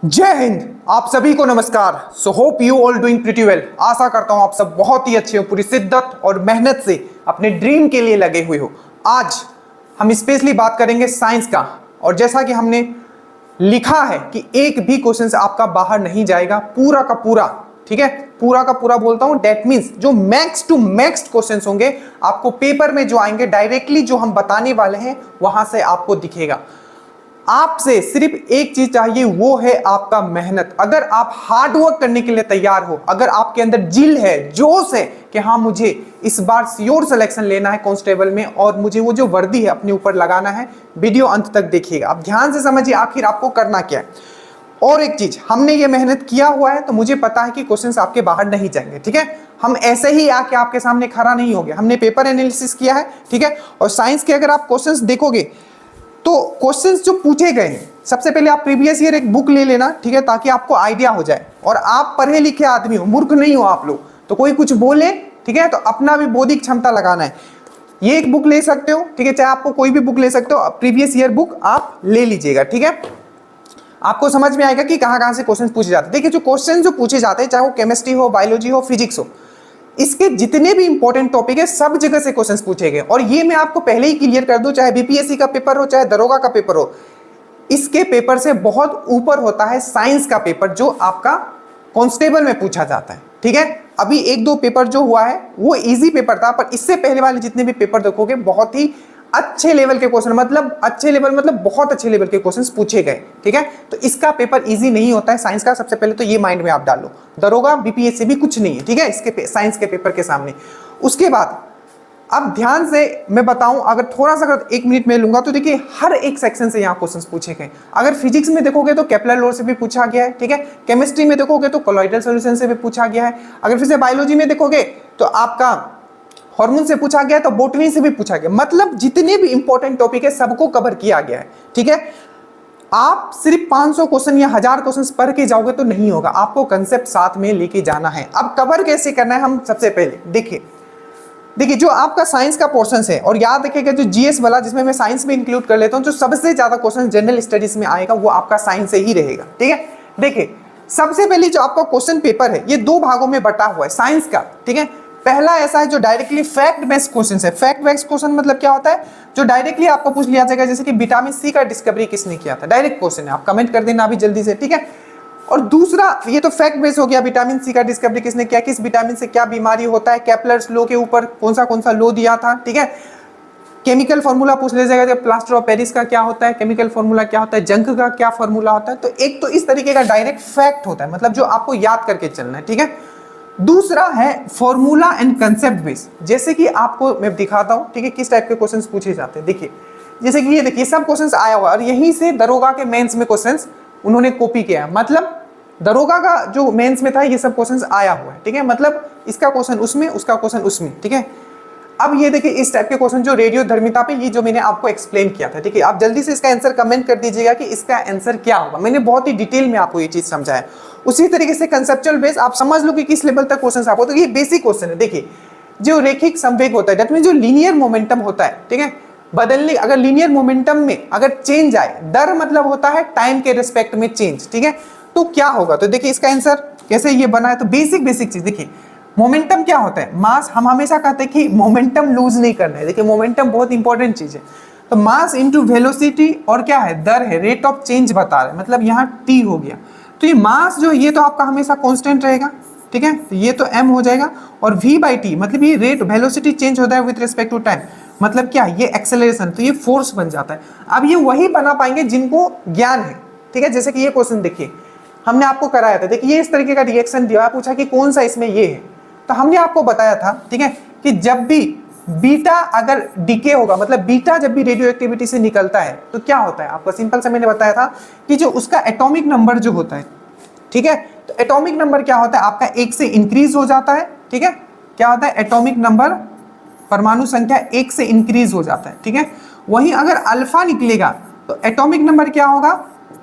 जय हिंद। आप सभी को नमस्कार। So hope you all doing pretty well. आशा करता हूं आप सब बहुत ही अच्छे हो, पूरी शिद्दत और मेहनत से अपने ड्रीम के लिए लगे हुए हो। आज हम स्पेशली बात करेंगे साइंस का, और जैसा कि हमने लिखा है कि एक भी क्वेश्चन आपका बाहर नहीं जाएगा, पूरा का पूरा, ठीक है, पूरा का पूरा बोलता हूं। दैट मीन्स जो मैक्स टू मैक्स क्वेश्चंस होंगे आपको पेपर में जो आएंगे, डायरेक्टली जो हम बताने वाले हैं वहां से आपको दिखेगा। आपसे सिर्फ एक चीज चाहिए, वो है आपका मेहनत। अगर आप हार्ड वर्क करने के लिए तैयार हो, अगर आपके अंदर जिल है, जोश है कि हाँ मुझे इस बार श्योर सिलेक्शन लेना है कांस्टेबल में और मुझे वो जो वर्दी है अपने ऊपर लगाना है, वीडियो अंत तक देखिएगा। आप ध्यान से समझिए आखिर आपको करना क्या है। और एक चीज, हमने ये मेहनत किया हुआ है तो मुझे पता है कि क्वेश्चंस आपके बाहर नहीं जाएंगे, ठीक है। हम ऐसे ही आके आपके सामने खड़ा नहीं होंगे, हमने पेपर एनालिसिस किया है, ठीक है। और साइंस के अगर आप क्वेश्चंस देखोगे तो क्वेश्चंस जो पूछे गए हैं, सबसे पहले आप प्रीवियस ईयर एक बुक ले लेना, ठीक है, ताकि आपको आइडिया हो जाए। और आप पढ़े लिखे आदमी हो, मूर्ख नहीं हो आप लोग, तो कोई कुछ बोले, ठीक है, तो अपना भी बौद्धिक क्षमता लगाना है। ये एक बुक ले सकते हो, ठीक है, चाहे आपको कोई भी बुक ले सकते हो, प्रीवियस ईयर बुक आप ले लीजिएगा, ठीक है। आपको समझ में आएगा कि कहाँ कहाँ से क्वेश्चन पूछे जाते हैं। देखिए, जो क्वेश्चन जो पूछे जाते हैं, चाहे वो केमिस्ट्री हो, बायोलॉजी हो, फिजिक्स हो, इसके जितने भी इंपॉर्टेंट टॉपिक है सब जगह से क्वेश्चंस पूछे गए। और ये मैं आपको पहले ही क्लियर कर दूं, चाहे बीपीएससी का पेपर हो, चाहे दरोगा का पेपर हो, इसके पेपर से बहुत ऊपर होता है साइंस का पेपर, जो आपका कांस्टेबल में पूछा जाता है, ठीक है। अभी एक दो पेपर जो हुआ है वो इजी पेपर था, पर इससे पहले वाले जितने भी पेपर देखोगे बहुत ही अच्छे लेवल के क्वेश्चन, मतलब अच्छे लेवल मतलब बहुत अच्छे लेवल के क्वेश्चंस पूछे गए, ठीक है। तो इसका पेपर इजी नहीं होता है साइंस का, सबसे पहले तो ये माइंड में आप डाल लो। दरोगा बीपीएससी भी कुछ नहीं है, ठीक है, इसके साइंस के पेपर के सामने। उसके बाद अब ध्यान से मैं बताऊं, अगर थोड़ा सा अगर 1 मिनट में लूंगा तो देखिए हर एक सेक्शन से यहाँ क्वेश्चंस पूछे गए। अगर फिजिक्स में देखोगे तो केपलर लॉ से भी पूछा गया है, ठीक है। केमिस्ट्री में देखोगे तो कोलॉइडल सॉल्यूशन से भी पूछा गया है। अगर फिर से बायोलॉजी में देखोगे तो आपका हार्मोन से पूछा गया, तो बॉटनी से भी पूछा गया। मतलब जितने भी इंपॉर्टेंट टॉपिक है सबको कवर किया गया है, ठीक है। आप सिर्फ 500 क्वेश्चन या 1000 क्वेश्चन पढ़ के जाओगे तो नहीं होगा, आपको कंसेप्ट साथ में लेके जाना है। अब कवर कैसे करना है, हम सबसे पहले देखिए जो आपका साइंस का पोर्शन है, और याद रखिएगा जो जीएस वाला, जिसमें मैं साइंस में इंक्लूड कर लेता हूं, जो सबसे ज्यादा क्वेश्चन जनरल स्टडीज में आएगा वो आपका साइंस से ही रहेगा, ठीक है। देखिए सबसे पहले जो आपका क्वेश्चन पेपर है ये 2 भागों में बटा हुआ है साइंस का, ठीक है। पहला ऐसा है जो डायरेक्टली फैक्ट बेस्ड क्वेश्चन है। फैक्ट बेस्ड क्वेश्चन मतलब क्या होता है, जो डायरेक्टली आपको पूछ लिया जाएगा, जैसे कि विटामिन सी का डिस्कवरी किसने किया था, डायरेक्ट क्वेश्चन है, आप कमेंट कर देना अभी जल्दी से, ठीक है। और दूसरा, ये तो फैक्ट बेस्ड हो गया, विटामिन सी का डिस्कवरी किसने किया, किस विटामिन से क्या बीमारी होता है, केपलर्स लॉ के ऊपर कौन सा लॉ दिया था, ठीक है। केमिकल फॉर्मूला पूछ लिया जाएगा, प्लास्टर ऑफ पेरिस का क्या होता है, केमिकल फॉर्मूला क्या होता है, जंक का क्या फॉर्मूला होता है। तो एक तो इस तरीके का डायरेक्ट फैक्ट होता है, मतलब जो आपको याद करके चलना है, ठीक है। दूसरा है फॉर्मूला एंड कंसेप्ट बेस्ड, जैसे कि आपको मैं दिखाता हूं, ठीक है, किस टाइप के क्वेश्चंस पूछे जाते हैं। देखिए जैसे कि ये देखिए सब क्वेश्चंस आया हुआ, और यहीं से दरोगा के मेंस में क्वेश्चंस उन्होंने कॉपी किया है। मतलब दरोगा का जो मेंस में था ये सब क्वेश्चंस आया हुआ है, ठीक है। मतलब इसका क्वेश्चन उसमें, उसका क्वेश्चन उसमें, ठीक है। अब ये देखिए इस टाइप के क्वेश्चन जो रेडियो धर्मिता पे, ये जो मैंने आपको एक्सप्लेन किया था, ठीक है। आप जल्दी से इसका आंसर कमेंट कर दीजिएगा कि इसका आंसर क्या होगा। मैंने बहुत ही डिटेल में आपको ये चीज समझाया। उसी तरीके से कंसेप्चुअल बेस आप समझ लो कि किस लेवल तक क्वेश्चन आपको, तो ये बेसिक क्वेश्चन है। देखिए जो रेखिक संवेग होता है, दैट मीन जो लीनियर मोमेंटम होता है, ठीक है, बदलने, अगर लीनियर मोमेंटम में अगर चेंज आए, दर मतलब होता है टाइम के रिस्पेक्ट में चेंज, ठीक है, तो क्या होगा। तो देखिए इसका आंसर कैसे ये बना है, तो बेसिक चीज देखिए, मोमेंटम क्या होता है, मास। हम हमेशा कहते हैं कि मोमेंटम लूज नहीं करना है। देखिए मोमेंटम बहुत इंपॉर्टेंट चीज है। तो मास इंटू वेलोसिटी, और क्या है, दर है, रेट ऑफ चेंज बता रहे हैं, मतलब यहाँ टी हो गया। तो ये मास जो ये तो आपका हमेशा कांस्टेंट रहेगा, ठीक है, तो ये तो m हो जाएगा। और v बाई टी मतलब ये रेट, वेलोसिटी चेंज होता है विद रिस्पेक्ट टू टाइम, मतलब क्या, ये एक्सेलरेशन, तो ये फोर्स बन जाता है। अब ये वही बना पाएंगे जिनको ज्ञान है, ठीक है। जैसे कि ये क्वेश्चन देखिए हमने आपको कराया था, देखिए ये इस तरीके का रिएक्शन दिया, पूछा कि कौन सा इसमें ये है, तो हमने आपको बताया था, ठीक है, कि जब भी बीटा अगर डीके होगा, मतलब बीटा जब भी रेडियो एक्टिविटी से निकलता है तो क्या होता है, आपको सिंपल से मैंने बताया था कि जो उसका एटॉमिक नंबर जो होता है, ठीक है, तो एटॉमिक नंबर क्या होता है आपका 1 से इंक्रीज हो जाता है, ठीक है। क्या होता है, एटॉमिक नंबर, परमाणु संख्या 1 से इंक्रीज हो जाता है, ठीक है। वहीं अगर अल्फा निकलेगा तो एटॉमिक नंबर क्या होगा,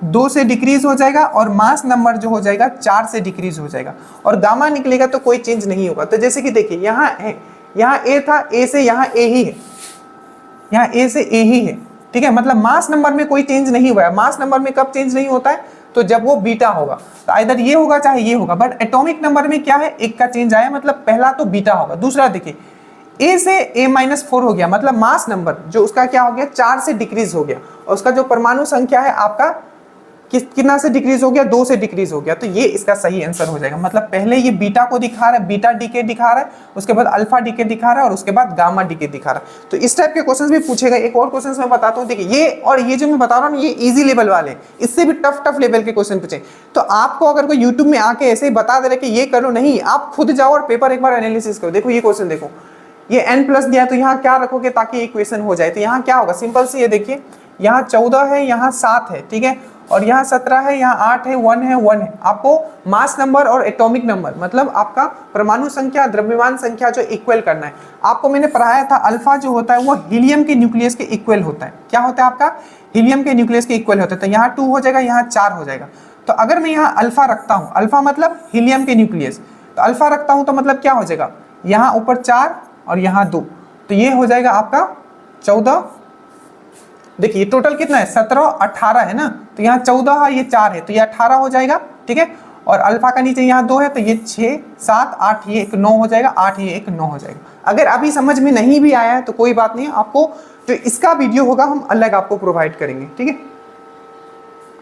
2 से डिक्रीज हो जाएगा, और मास नंबर जो हो जाएगा 4 से डिक्रीज हो जाएगा। और गामा निकलेगा तो कोई चेंज नहीं होगा। तो जैसे कि देखिए यहाँ है, यहाँ ए था, ए से यहाँ ए ही है, यहाँ ए से ए ही है, ठीक है, मतलब मास नंबर में कोई चेंज नहीं हुआ है। मास नंबर में कब चेंज नहीं होता है, तो जब वो बीटा होगा, तो आइदर ये होगा चाहे ये होगा। बट एटॉमिक नंबर में क्या है, एक का चेंज आया, मतलब पहला तो बीटा होगा। दूसरा देखिए a से a-4 हो गया, मतलब मास नंबर जो उसका क्या हो गया, 4 से डिक्रीज हो गया, और उसका जो परमाणु संख्या है आपका कितना से डिक्रीज हो गया, 2 से डिक्रीज हो गया। तो ये इसका सही आंसर हो जाएगा। मतलब पहले ये बीटा को दिखा रहा है, बीटा डीके दिखा रहा है, उसके बाद अल्फा डीके दिखा रहा है, और उसके बाद गामा डीके दिखा रहा है। तो इस टाइप के क्वेश्चंस भी पूछेगा। एक और क्वेश्चन मैं बताता हूँ, देखिए ये और ये जो मैं बता रहा हूँ ये इजी लेवल वाले, इससे भी टफ लेवल के क्वेश्चन पूछे। तो आपको अगर कोई यूट्यूब में आके ऐसे ही बता दे रहे कि ये करो, नहीं, आप खुद जाओ और पेपर एक बार एनालिसिस करो। देखो ये क्वेश्चन देखो, ये n+ दिया, तो यहाँ क्या रखोगे ताकि इक्वेशन हो जाए। तो यहाँ क्या होगा, सिंपल से ये देखिए, यहाँ 14 है, यहाँ 7 है, ठीक है, और यहाँ 17 है, यहाँ 8 है, 1 है, 1 है। आपको मास नंबर और एटॉमिक नंबर, मतलब आपका परमाणु संख्या, द्रव्यमान संख्या जो इक्वल करना है। आपको मैंने पढ़ाया था अल्फा जो होता है वो हीलियम के न्यूक्लियस के इक्वल होता है। क्या होता है आपका, हीलियम के न्यूक्लियस के इक्वल होता है। तो यहाँ 2 हो जाएगा, यहाँ 4 हो जाएगा। तो अगर मैं यहाँ अल्फा रखता हूँ, अल्फा मतलब हीलियम के न्यूक्लियस, तो अल्फा रखता हूँ तो मतलब क्या हो जाएगा, यहाँ ऊपर 4 और यहाँ 2, तो ये हो जाएगा आपका 14। देखिए टोटल कितना है, 17 18 है ना, तो यहाँ 14 है, ये 4 है, तो ये 18 हो जाएगा, ठीक है। और अल्फा का नीचे यहाँ 2 है, तो ये 6 7 8, ये 1 9 हो जाएगा, 8 ये 1 9 हो जाएगा। अगर अभी समझ में नहीं भी आया है तो कोई बात नहीं, आपको जो इसका वीडियो होगा हम अलग आपको प्रोवाइड करेंगे, ठीक है।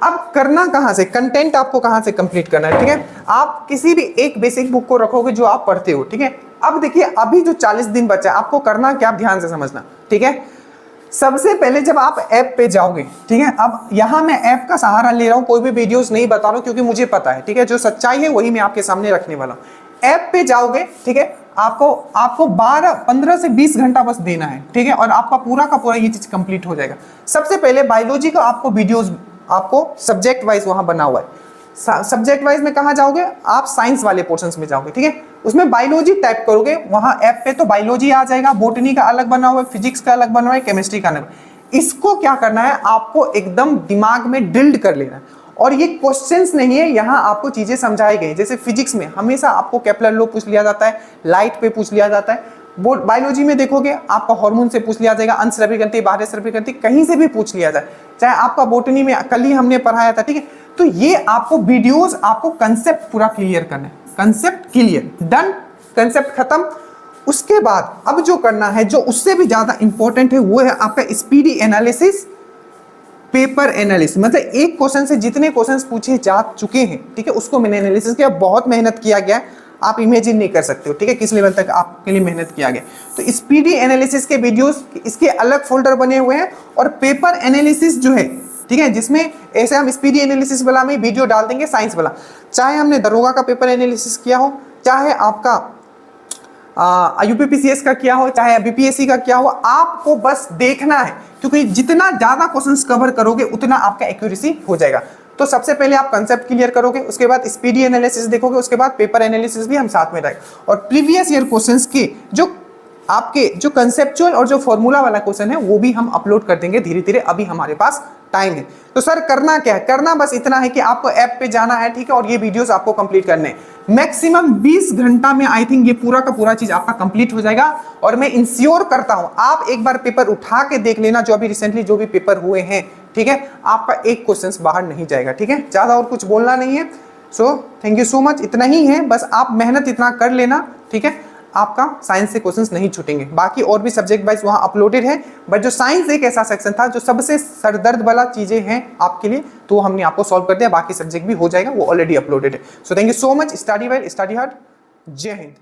अब करना कहाँ से, कंटेंट आपको कहाँ से कंप्लीट करना है, ठीक है। आप किसी भी एक बेसिक बुक को रखोगे जो आप पढ़ते हो, ठीक है। अब देखिए अभी जो 40 दिन बचा है, आपको करना क्या, आप ध्यान से समझना, ठीक है। सबसे पहले जब आप ऐप पे जाओगे, ठीक है, अब यहाँ मैं ऐप का सहारा ले रहा हूँ, कोई भी वीडियोस नहीं बता रहा हूँ क्योंकि मुझे पता है, ठीक है, जो सच्चाई है वही मैं आपके सामने रखने वाला हूँ। ऐप पे जाओगे, ठीक है, आपको 15 से 20 घंटा बस देना है, ठीक है, और आपका पूरा का पूरा ये चीज कंप्लीट हो जाएगा। सबसे पहले बायोलॉजी का आपको वीडियोस, आपको सब्जेक्ट वाइज वहां बना हुआ है। सब्जेक्ट वाइज में कहाँ जाओगे, आप साइंस वाले पोर्शंस में जाओगे, ठीक है, उसमें बायोलॉजी टाइप करोगे, वहां ऐप पे तो बायोलॉजी आ जाएगा, बोटनी का अलग बना हुआ है, फिजिक्स का अलग बना हुआ है, केमिस्ट्री का अलग। इसको क्या करना है, आपको एकदम दिमाग में ड्रिल्ड कर लेना है। और ये क्वेश्चंस नहीं है, यहाँ आपको चीजें समझाई गई। जैसे फिजिक्स में हमेशा आपको केपलर लॉ पूछ लिया जाता है, लाइट पे पूछ लिया जाता है। बायोलॉजी में देखोगे आपका हार्मोन से पूछ लिया जाएगा, अंतःस्रावी ग्रंथि, बाह्यस्रावी ग्रंथि, कहीं से भी पूछ लिया जाए। चाहे आपका बोटनी में कल ही हमने पढ़ाया था, ठीक है। तो ये आपको वीडियोस, आपको कंसेप्ट पूरा क्लियर करना है, कंसेप्ट क्लियर, डन, कंसेप्ट खत्म। उसके बाद अब जो करना है, जो उससे भी ज्यादा इंपॉर्टेंट है, वो है आपका स्पीडी एनालिसिस, पेपर एनालिसिस। मतलब एक क्वेश्चन से जितने क्वेश्चंस पूछे जा चुके हैं, ठीक है, उसको मैंने एनालिसिस किया, बहुत मेहनत किया गया, आप इमेजिन नहीं कर सकते हो, ठीक है, किस लेवल तक आपके लिए मेहनत किया गया। तो स्पीडी एनालिसिस के वीडियोस, इसके अलग फोल्डर बने हुए हैं, और पेपर एनालिसिस जो है, ठीक है, जिसमें ऐसे हम स्पीडी एनालिसिस वाला में वीडियो डाल देंगे, साइंस वाला। चाहे हमने दरोगा का पेपर एनालिसिस किया हो, चाहे आपका यूपीपीसीएस का किया हो, चाहे बीपीएससी का किया हो, आपको बस देखना है, क्योंकि जितना ज्यादा क्वेश्चंस कवर करोगे उतना आपका एक्यूरेसी हो जाएगा। तो सबसे पहले आप कंसेप्ट क्लियर करोगे, उसके बाद स्पीडी एनालिसिस देखोगे, उसके बाद पेपर एनालिसिस भी हम साथ में रहेगा। और प्रीवियस ईयर क्वेश्चंस के जो आपके जो कंसेप्चुअल और जो फॉर्मूला वाला क्वेश्चन है वो भी हम अपलोड कर देंगे धीरे धीरे, अभी हमारे पास टाइम है। तो सर करना क्या है, करना बस इतना है कि आपको ऐप पे जाना है, ठीक है, और ये वीडियोस आपको कंप्लीट करने हैं। मैक्सिमम 20 घंटा में आई थिंक ये पूरा का पूरा चीज आपका कंप्लीट हो जाएगा। और मैं इंश्योर करता हूं, आप एक बार पेपर उठा के देख लेना, जो अभी रिसेंटली जो भी पेपर हुए हैं, ठीक है, आपका एक क्वेश्चन बाहर नहीं जाएगा, ठीक है, ज्यादा और कुछ बोलना नहीं है। So thank you so much, इतना ही है, बस आप मेहनत इतना कर लेना, ठीक है, आपका साइंस से क्वेश्चंस नहीं छूटेंगे। बाकी और भी सब्जेक्ट वाइज वहां अपलोडेड है, बट जो साइंस एक ऐसा सेक्शन था जो सबसे सरदर्द वाला चीजें हैं आपके लिए, तो हमने आपको सॉल्व कर दिया, बाकी सब्जेक्ट भी हो जाएगा, वो ऑलरेडी अपलोडेड है। So thank you so much, study well, study hard, जय हिंद।